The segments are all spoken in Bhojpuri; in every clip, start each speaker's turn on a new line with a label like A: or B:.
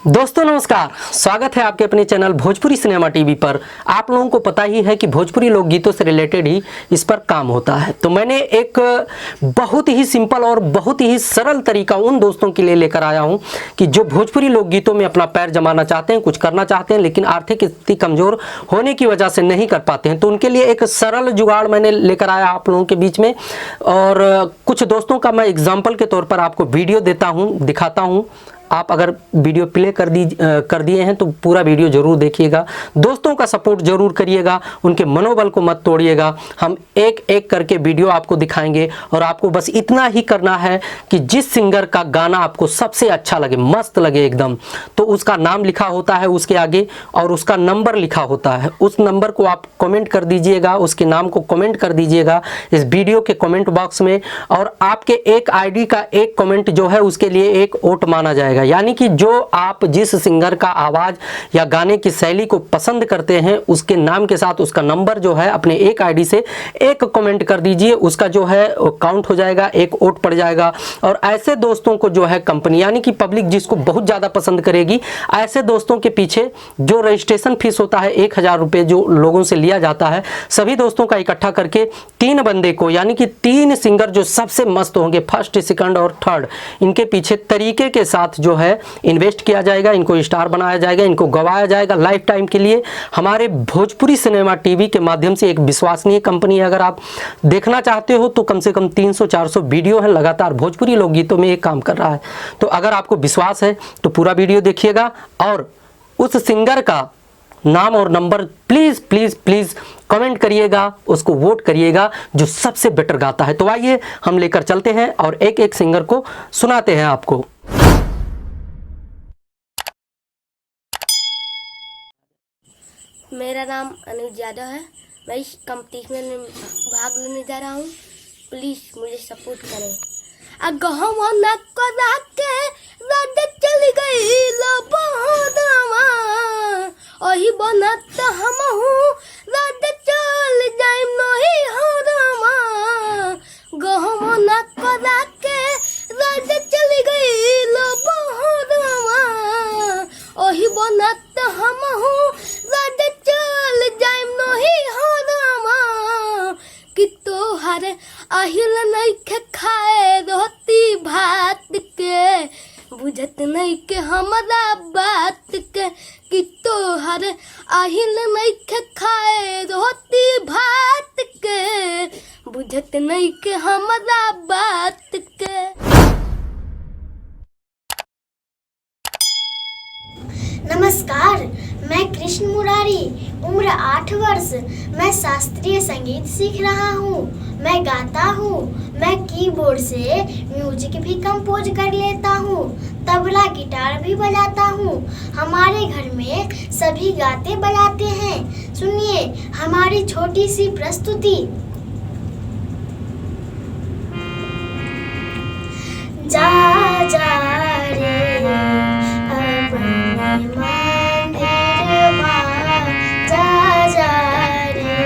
A: दोस्तों नमस्कार, स्वागत है आपके अपने चैनल भोजपुरी सिनेमा टीवी पर। आप लोगों को पता ही है कि भोजपुरी लोकगीतों से रिलेटेड ही इस पर काम होता है। तो मैंने एक बहुत ही सिंपल और बहुत ही सरल तरीका उन दोस्तों के लिए लेकर आया हूं कि जो भोजपुरी लोकगीतों में अपना पैर जमाना चाहते हैं, कुछ करना चाहते हैं, लेकिन आर्थिक स्थिति कमज़ोर होने की वजह से नहीं कर पाते हैं। तो उनके लिए एक सरल जुगाड़ मैंने लेकर आया आप लोगों के बीच में, और कुछ दोस्तों का मैं एग्जाम्पल के तौर पर आपको वीडियो देता हूँ, दिखाता हूँ। आप अगर वीडियो प्ले कर दिए हैं तो पूरा वीडियो जरूर देखिएगा। दोस्तों का सपोर्ट जरूर करिएगा, उनके मनोबल को मत तोड़िएगा। हम एक एक करके वीडियो आपको दिखाएंगे और आपको बस इतना ही करना है कि जिस सिंगर का गाना आपको सबसे अच्छा लगे, मस्त लगे एकदम, तो उसका नाम लिखा होता है उसके आगे और उसका नंबर लिखा होता है। उस नंबर को आप कमेंट कर दीजिएगा, उसके नाम को कमेंट कर दीजिएगा इस वीडियो के कमेंट बॉक्स में, और आपके एक आईडी का एक कमेंट जो है उसके लिए एक वोट माना जाएगा। यानी कि जो आप जिस सिंगर का आवाज या गाने की शैली को पसंद करते हैं उसके नाम के साथ उसका नंबर जो है अपने एक आईडी से एक कमेंट कर दीजिए, उसका जो है काउंट हो जाएगा, एक वोट पड़ जाएगा। और ऐसे दोस्तों को जो है कंपनी यानी कि पब्लिक जिसको बहुत ज़्यादा पसंद करेगी, ऐसे दोस्तों के पीछे जो रजिस्ट्रेशन फीस होता है 1000 रुपये जो लोगों से लिया जाता है, सभी दोस्तों का इकट्ठा करके 3 बंदे को यानी कि 3 सिंगर जो सबसे मस्त होंगे, फर्स्ट, सेकंड और थर्ड, इनके पीछे तरीके के साथ जो है इन्वेस्ट किया जाएगा, इनको स्टार बनाया जाएगा, इनको गवाया जाएगा लाइफ टाइम के लिए। हमारे भोजपुरी सिनेमा टीवी के माध्यम से एक विश्वसनीय कंपनी है। अगर आप देखना चाहते हो तो कम से कम 300-400 वीडियो है लगातार भोजपुरी लोकगीतों में एक काम कर रहा है। तो अगर आपको विश्वास है तो पूरा वीडियो देखिएगा और उस सिंगर का नाम और number please please please comment करिएगा, उसको वोट करिएगा जो सबसे बेटर गाता है। तो आइए हम लेकर चलते हैं और एक एक सिंगर को सुनाते हैं आपको।
B: मेरा नाम अनुज यादव है। मैं इस कंपटीशन में भाग लेने जा रहा हूँ। प्लीज मुझे सपोर्ट करें। अगहवा न करा के रात चली गई लबहदवा, ओही बनत हम हूँ रात चल जाए नहीं हरवा। गहवा न करा के रात चली गई लबहदवा, ओही बनत हम हूँ रात चल जाए नहीं हरवा। कि तोहर अहिल नहीं के खाए रोटी भात के, बुझत नहीं के हमारा बात के। कि तोहर अहिल नहीं के खाए रोटी भात के, बुझत नहीं के हमारा बात के।
C: नमस्कार, मैं कृष्ण मुरारी, उम्र 8 वर्ष। मैं शास्त्रीय संगीत सीख रहा हूँ। मैं गाता हूँ। मैं कीबोर्ड से म्यूजिक भी कंपोज कर लेता हूँ, तबला गिटार भी बजाता हूँ। हमारे घर में सभी गाते बजाते हैं। सुनिए हमारी छोटी सी प्रस्तुति। जा जा रे अपने मंदिरवा, जा जा रे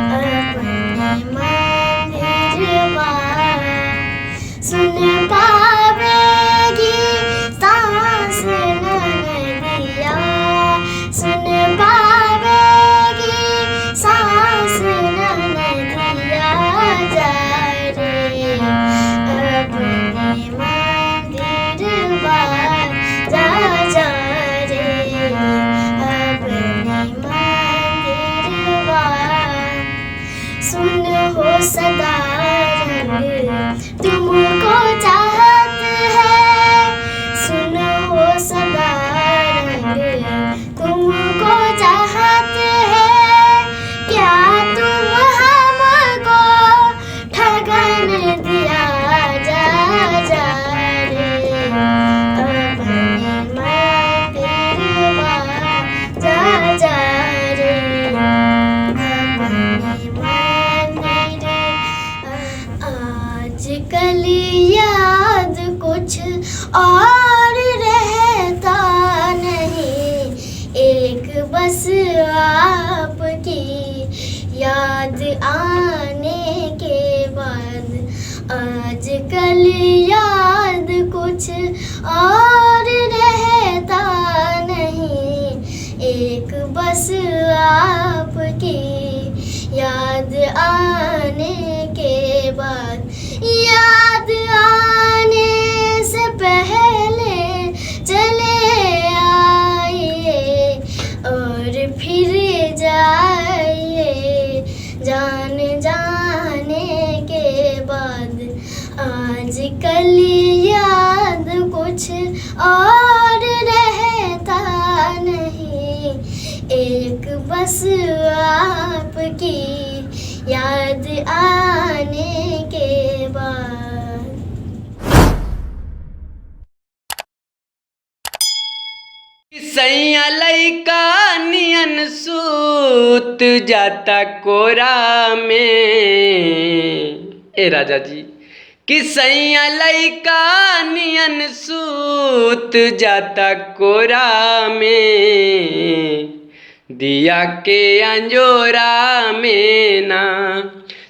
C: अपने मंदिरवा। सुन पावेगी सांस ननदिया, सुन पावेगी सांस ननदिया। जा रे अपने मंदिरवा, जा जा रे याद आने के बाद।
D: सैया लइका नियन सूत जाता कोरा में। ए राजा जी कि सैया लइका नियन सूत जाता कोरा में, दिया के अंजोरा में ना।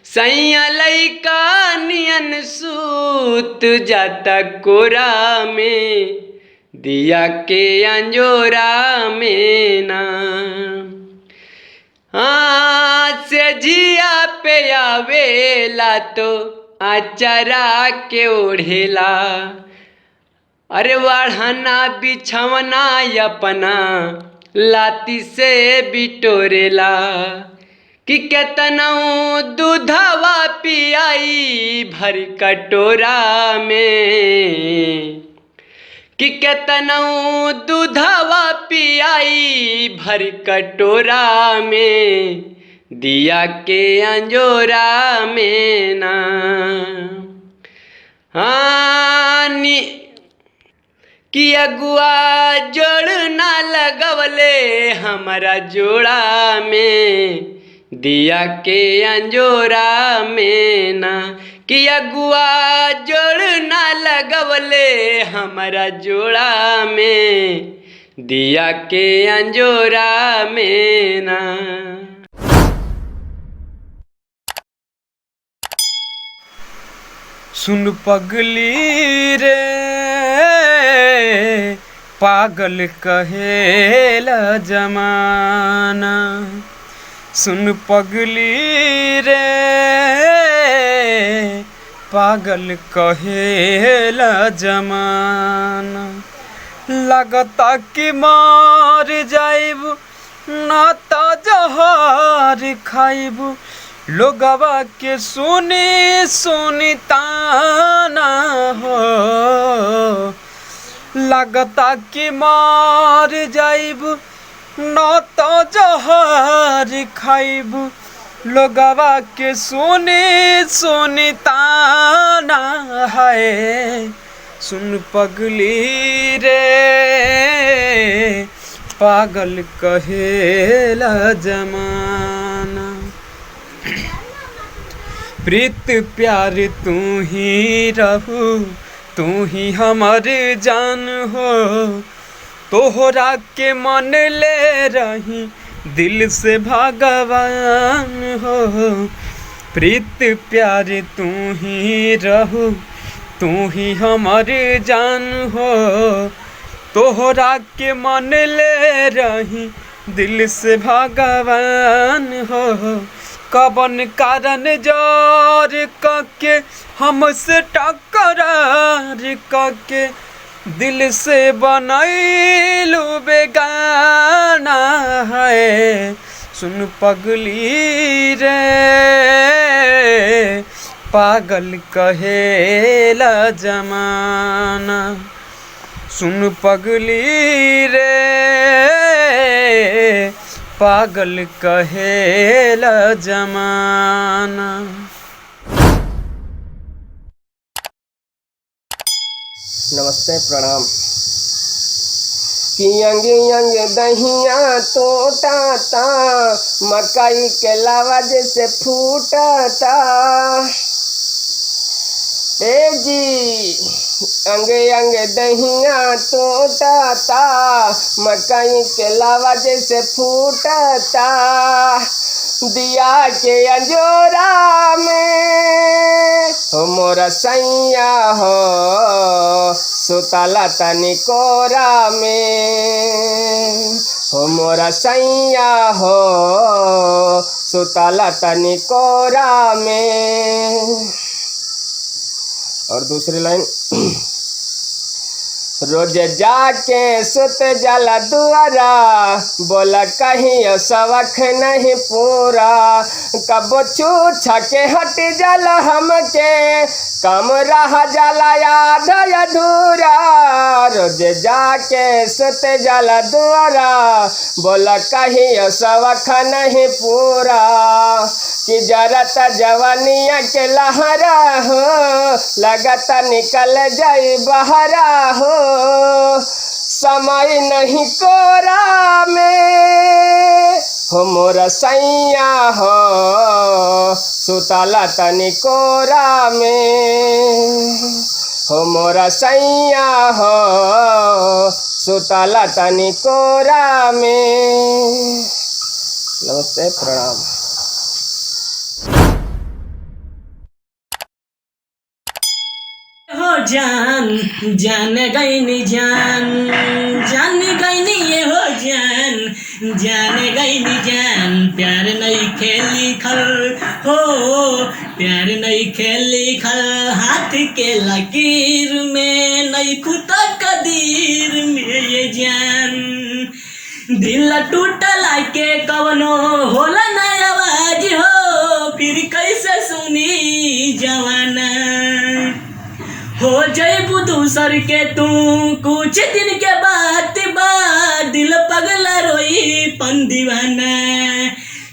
D: सैया लइका नियन सूत जाता कोरा में, दिया के अंजोरा में ना। से जिया पे आवेला तो आचरा के ओढ़ेला, अरे वाढ़ना बिछवना अपना लाती से बिटोरेला। कि केतनऊ दूधवा पियाई भर कटोरा में, कि केतनऊ दूधवा पियाई भर कटोरा में, दिया के अंजोरा में ना। कि अगुआ जोड़ ना लगवले हमारा जोड़ा में, दिया के अंजोरा में ना। कि अगुआ जोड़ ना लगवले हमारा जोड़ा में, दिया के अंजोरा में ना। सुन पगली रे पागल कहेला जमाना, सुन पगली रे पागल कहेला जमाना। लगता कि मार जाइब ना तो जहर खाइब, लोगवा के सुनी सुनी ताना हो। लगता कि मार जाइब न तो जहर खाइब, लोगवा के सुनी सुनी ताना है। सुन पगली रे पागल कहेला जमाना। प्रीत प्यार तू ही रहू, तू ही हमार जान हो। तोहरा के मन ले रही दिल से भगवान हो। प्रीत प्यार तू ही रहू, तू ही हमार जान हो। तोहरा के मन ले रही दिल से भगवान हो। कबन कारण जार के हमसे टकरार के, दिल से बनैलू बेगाना है। सुन पगली रे पागल कहेला जमाना। सुन पगली रे पागल कहेला जमाना।
E: नमस्ते प्रणाम। कि अंग अंग दहिया तोटाता, मकई के लावा जैसे फूटता। ए जी अंग अंग दहिया तोटाता, मकई के लावा जैसे फूटता। दिया के अंजोरा में हो मोरा सैया हो, सुतला तनी कोरा में हो मोरा सैया हो, सुतला तनी कोरा में। और दूसरी लाइन रोज जाके सुत जाला दुआरा, बोला कहीं सवख नहीं पूरा। कबो छूछा के हट जाला हमके, कम रह जाला याद अधूरा। रोज जाके सुत जाला दुआरा, बोला कहीं सवख नहीं पूरा। कि जरता जवानिया के लहरा हो लगता निकल जाए बहरा हो समय नहीं कोरा में हो मोरा सैया हो सुतला तनी कोरा में हो मोरा सैया हो सुतला तनी कोरा में। नमस्ते प्रणाम।
F: हो जान जान गईनी जान जान गईनी ये हो जान गईनी जान प्यार नहीं खेली खल हो प्यार नहीं खेली खल हाथ के लकीर में नहीं खुदा कदीर में ये जान दिल टूटला के कवनो होला ना आवाज हो फिर कैसे सुनी जवाना हो जैबू दूसर के तू कुछ दिन के बाद दिल पगला रोई पन दीवाना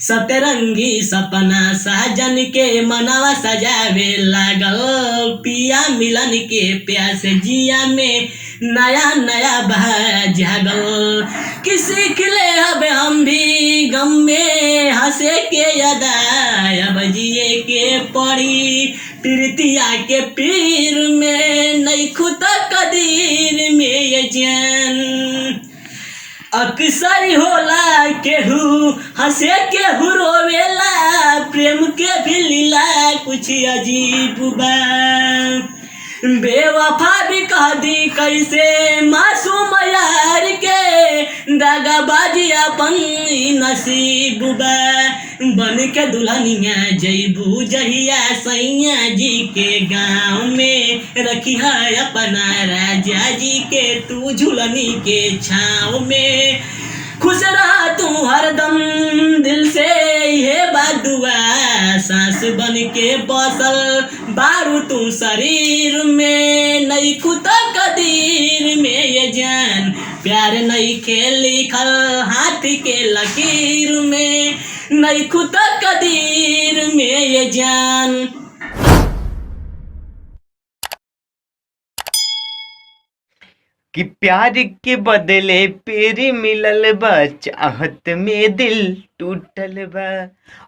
F: सतरंगी सपना साजन के मनावा सजावे लागल पिया मिलन के प्यास जिया में नया नया बहा जागल किसी खिले अब हम भी गम में हंसे के यदा अब जिए के पड़ी प्रीतिया के पीर में नहीं खुदा कदीर में ये जान अक्सर होला केहू हंसे केहू रोवेला प्रेम के भी लीला कुछ अजीब बा बेवफा भी कह दी कैसे मासूम यार के दागाबाजी अपन नसीब बा बन के दुल्हनिया जैबू जहिया सैया जी के गाँव में रखी है अपना राजा जी के तू झुलनी के छाँव में खुश रहा तू हरदम दिल से ये बात दुआ सांस बन के बसल बारू तू शरीर में नहीं खुदा कदीर में ये जान प्यार नहीं खेली खल हाथ के लकीर में नहीं खुदा कदीर में ये जान।
D: कि प्यार के बदले पेर मिलल बा चाहत में दिल टूटल बा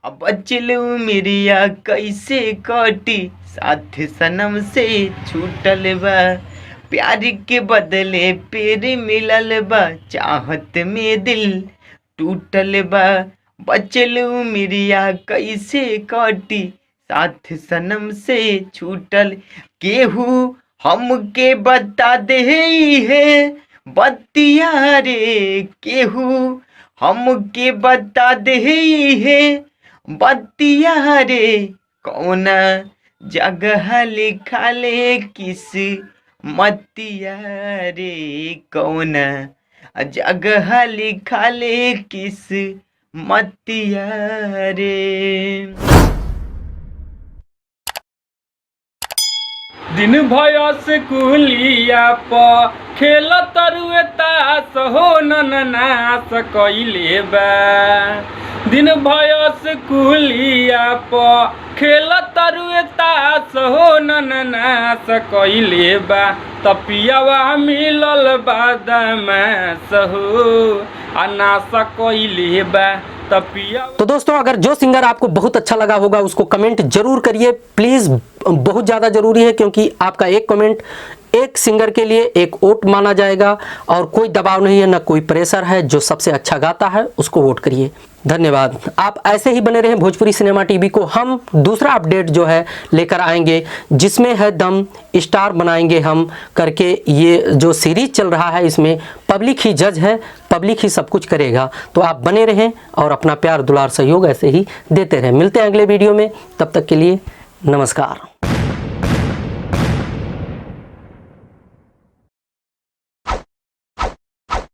D: अब बचलू मिरिया कैसे कटी साथ सनम से छूटल बा प्यार के बदले पेर मिलल बा चाहत में दिल टूटल बा बचलू मिरिया कैसे कटी साथ सनम से छूटल केहू हमके बता दे है बतिया रे केहू हमके बता दे है बतिया रे कौन जगह लिखा ले किस मतिया रे कौन जगह लिखा ले किस मतिया रे।
G: दिन भयस कुलिया प खेल तरुए तास हो नास कइले बा दिन भयस कुलिया प खेल तरुए तास हो नास कइले बा तपियावा मिलल बादमास हो अनास कइले बा।
A: तो दोस्तों अगर जो सिंगर आपको बहुत अच्छा लगा होगा उसको कमेंट जरूर करिए प्लीज़, बहुत ज़्यादा ज़रूरी है क्योंकि आपका एक कमेंट एक सिंगर के लिए एक वोट माना जाएगा और कोई दबाव नहीं है ना कोई प्रेशर है। जो सबसे अच्छा गाता है उसको वोट करिए। धन्यवाद। आप ऐसे ही बने रहें भोजपुरी सिनेमा टीवी को। हम दूसरा अपडेट जो है लेकर आएंगे जिसमें है दम स्टार बनाएंगे हम करके। ये जो सीरीज चल रहा है इसमें पब्लिक ही जज है, पब्लिक ही सब कुछ करेगा। तो आप बने रहें और अपना प्यार दुलार सहयोग ऐसे ही देते रहें। मिलते हैं अगले वीडियो में, तब तक के लिए नमस्कार।